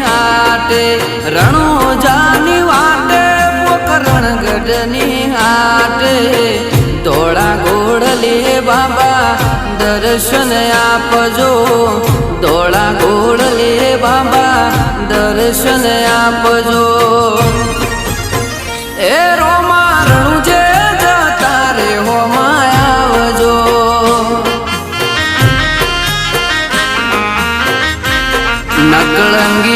હાટે રણોજાની વાટે પોકરણગઢની હાટે ધોળા ઘોડલે બાબા દર્શન આપજો ધોળા ઘોડલે બાબા દર્શન આપજો એ રોમા રણુજે જતા રે હોમાં આવજો નકળંગી